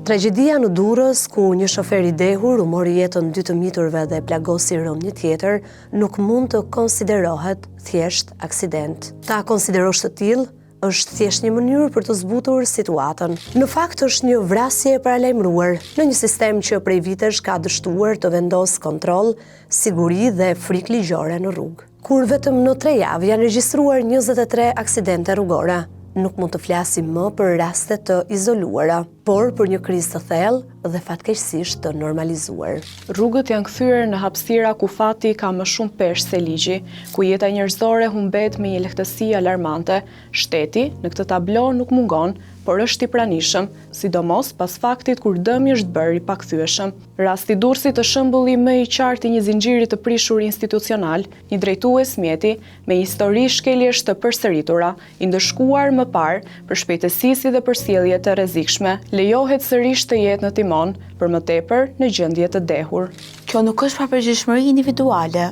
Tragjedia në Durrës, ku një shofer i dehur u mori jetën 2 të miturve dhe plagosi rënd një tjetër, nuk mund të konsiderohet thjesht aksident. Ta konsiderosh të tillë është thjesht një mënyrë për të zbutur situatën. Në fakt është një vrasje e paralajmëruar në një sistem që prej vitesh ka dështuar të vendos kontroll, siguri dhe frikë ligjore në rrugë. Kur vetëm në 3 javë janë regjistruar 23 aksidente rrugore, nuk mund të flasim më për raste të izoluara, por për një krizë të thellë dhe fatkeqësisht të normalizuar. Rrugët janë kthyer në hapësira ku fati ka më shumë peshë se ligji, ku jeta njerëzore humbet me një lehtësi alarmante. Shteti në këtë tablo nuk mungon, por është i pranishëm, sidomos pas faktit kur dëmi është bërë i pakthyeshëm. Rasti Durrësit është shembulli më i qartë i një zinxhiri të prishur institucional, një drejtues mjeti me histori shkeljesh të përsëritura, i ndëshkuar më parë për shpejtësi dhe për sjellje të rrezikshme, lejohet sërish të jetë në timon, për më tepër në gjendje të dehur. Kjo nuk është papërgjegjshmëri individuale,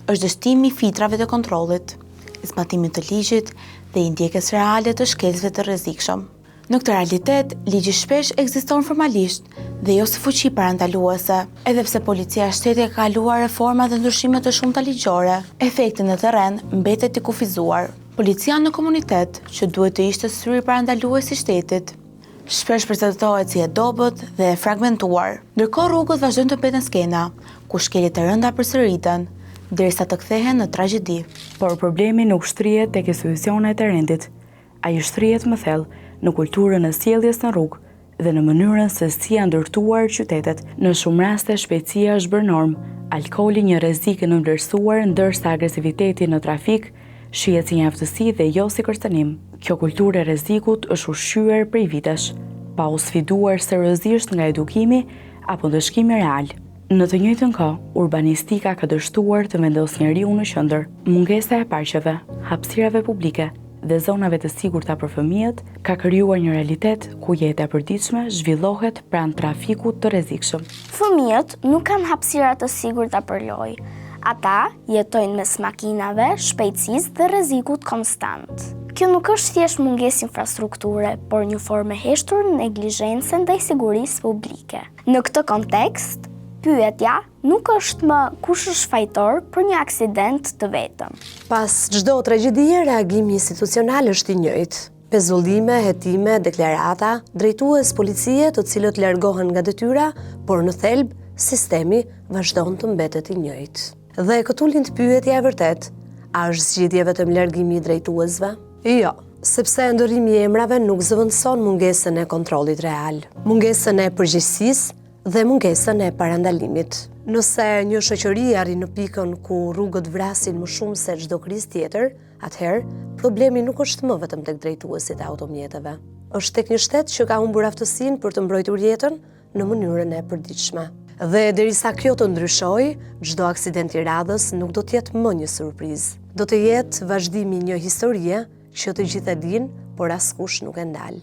është dështimi i fitrave të kontrollit, zbatimi të ligjit dhe i ndjekjes reale të shkelësve të rrezikshëm. Në këtë realitet, ligji shpesh ekziston formalisht dhe jo si fuqi parandaluese, edhe pse policia e shtetit ka kaluar reforma dhe ndryshime të shumta ligjore, efekti në terren mbetet i kufizuar. Policia në komunitet, që duhet të ishte syri parandalues i shtetit, shpesh prezantohet si e dobët dhe e fragmentuar. Ndërkohë rrugët vazhdojnë të mbeten skena, ku shkeljet e rënda përsëriten, derisa të kthehen në tragjedi. Por problemi nuk shtrihet tek institucionet e rendit. Ai shtrihet më thellë në kulturën e sjelljes në rrugë dhe në mënyrën se si janë ndërtuar qytetet. Në shumë raste shpejtësia është bërë normë, alkooli një rrezik i nënvlerësuar, ndërsa agresiviteti në trafik shihet si një aftësi dhe jo si kërcënim. Kjo kulturë e rrezikut është ushqyer prej vitesh, pa u sfiduar seriozisht nga edukimi apo ndëshkimi real. Në të njëjtën kohë, urbanistika ka dështuar të vendosë njeriu në qendër. Mungesa e parqeve, hapësirave publike dhe zonave të sigurta për fëmijët ka krijuar një realitet ku jeta e përditshme zhvillohet pranë trafikut të rrezikshëm. Fëmijët nuk kanë hapësira të sigurta për lojë. Ata jetojnë mes makinave, shpejtësisë dhe rrezikut konstant. Kjo nuk është thjesht mungesë infrastrukture, por një formë e heshtur neglizhence ndaj sigurisë publike. Në këtë kontekst, pyetja nuk është më kush është fajtor për një aksident të vetëm. Pas çdo tragjedie, reagimi institucional është i njëjtë. Pezullime, hetime, deklarata, drejtues policie të cilët largohen nga detyra, por në thelb sistemi vazhdon të mbetet i njëjtë. Dhe këtu lind pyetja e vërtet, a është zgjidhje vetëm largimi i drejtuesve? Jo, sepse ndërrimi i emrave nuk zëvendëson mungesën e kontrollit real, mungesën e përgjegjësisë dhe mungesën e parandalimit. Nëse një shoqëri arrin në pikën ku rrugët vrasin më shumë se çdo krizë tjetër, atëherë problemi nuk është më vetëm tek drejtuesit e automjeteve. Është tek një shtet që ka humbur aftësinë për të mbrojtur jetën në mënyrën e përditshme. Dhe derisa kjo të ndryshojë, çdo aksident i radhës nuk do të jetë më një surprizë. Do të jetë vazhdimi i një historie që të gjithë e dinë, por askush nuk e ndal.